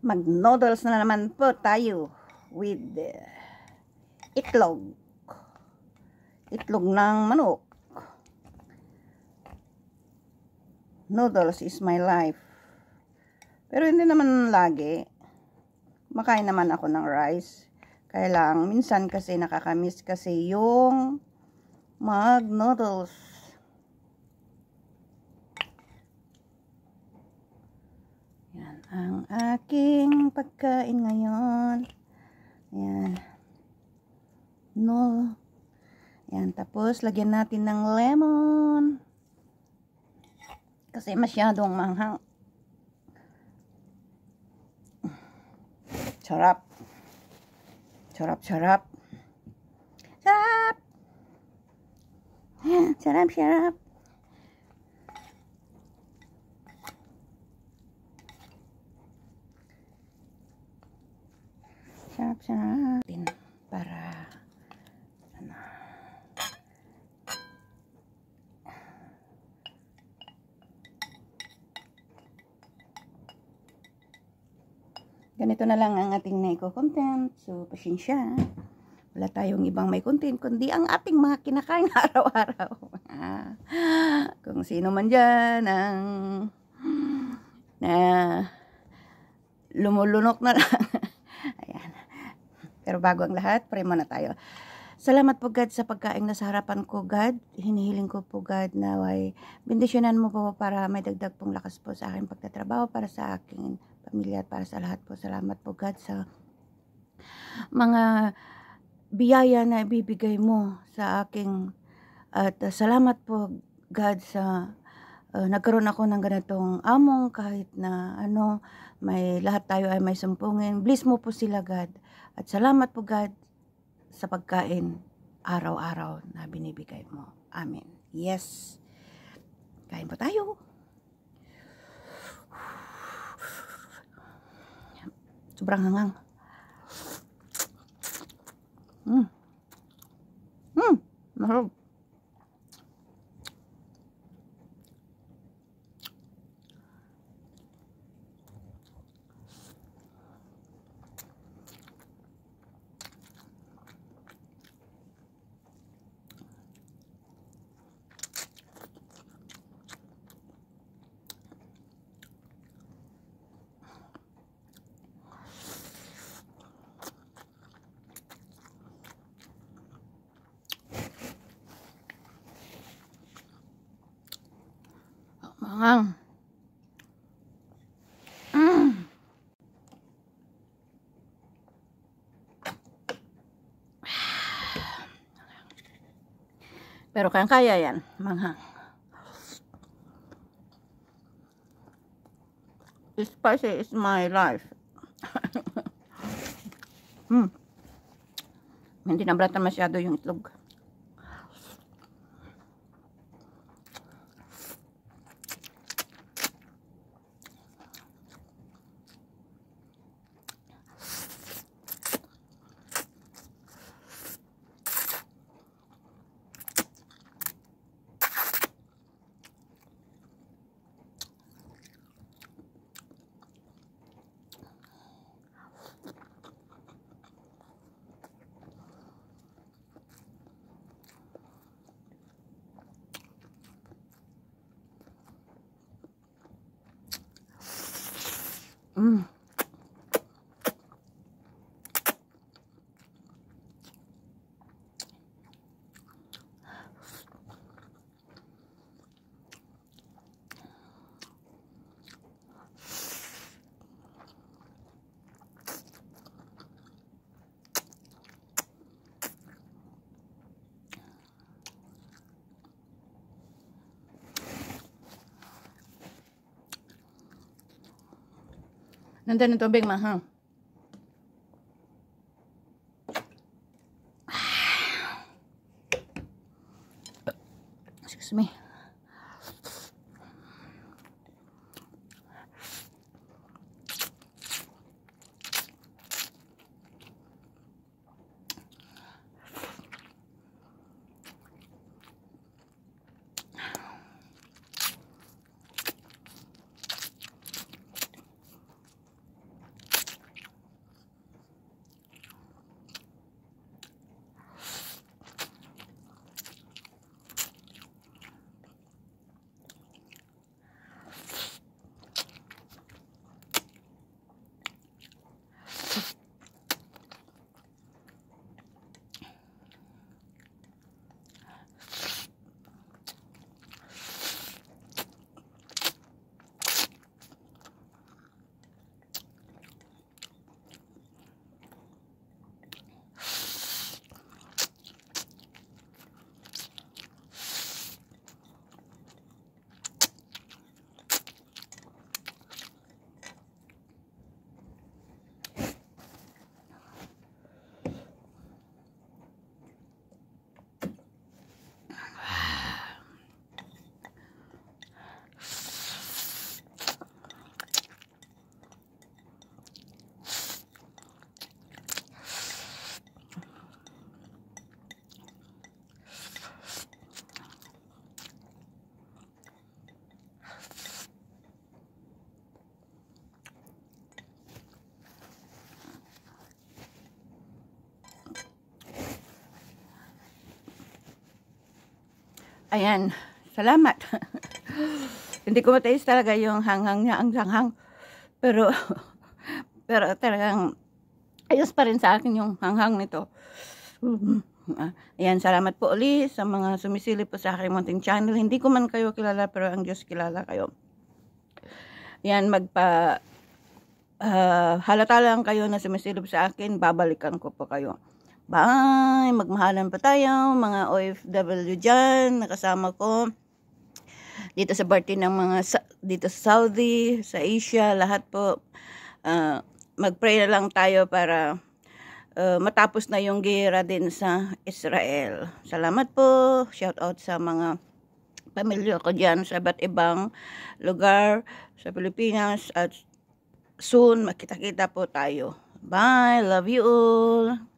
Mag-noodles na naman po tayo with itlog. Itlog ng manok. Noodles is my life. Pero hindi naman lagi. Makain naman ako ng rice. Kaya lang, minsan kasi nakakamiss kasi yung mag-noodles. Yan ang aking pagkain ngayon. Yan. No. Yan. Tapos, lagyan natin ng lemon. Kasi masyadong manghang. Sarap. Sarap, sarap. Sarap! Sarap, sarap. Sarap, sarap. Para ano. Ganito na lang ang ating naiko-content. So, pasensya. Wala tayong ibang may content, kundi ang ating mga kinakain araw-araw. Kung sino man dyan ang lumulunok na lang. Ayan. Pero bago ang lahat, pray muna tayo. Salamat po God sa pagkain na sa harapan ko, God. Hinihiling ko po God na bendisyonan mo po para may dagdag pong lakas po sa aking pagtatrabaho, para sa aking pamilya at para sa lahat po. Salamat po God sa mga biyaya na ibibigay mo sa aking at salamat po God sa nagkaroon ako ng ganitong among kahit na may lahat tayo ay may sumpungin. Bless mo po sila God. At salamat po God sa pagkain araw-araw na binibigay mo. Amen. Yes. Kain po tayo. Sobrang hangang. Masarap. Mangang. Pero kaya yan, manghang. Spicy is my life. Hindi nabratan masyado yung itlog. Nandiyan ang tubig, mahang. Excuse me. Ayan, salamat. Hindi ko mataste talaga yung hanghang niya, ang sanghang. Pero, pero talagang ayos pa rin sa akin yung hanghang nito. Ayan, salamat po ulit sa mga sumisilip po sa aking munting channel. Hindi ko man kayo kilala, pero ang Diyos kilala kayo. Ayan, halata lang kayo na sumisilip sa akin, babalikan ko po kayo. Bye! Magmahalan pa tayo, mga OFW dyan, nakasama ko. Dito sa party ng mga, dito sa Saudi, sa Asia, lahat po. Mag-pray na lang tayo para matapos na yung gera din sa Israel. Salamat po. Shout out sa mga pamilya ko dyan sa iba't ibang lugar sa Pilipinas. At soon, makita-kita po tayo. Bye! Love you all!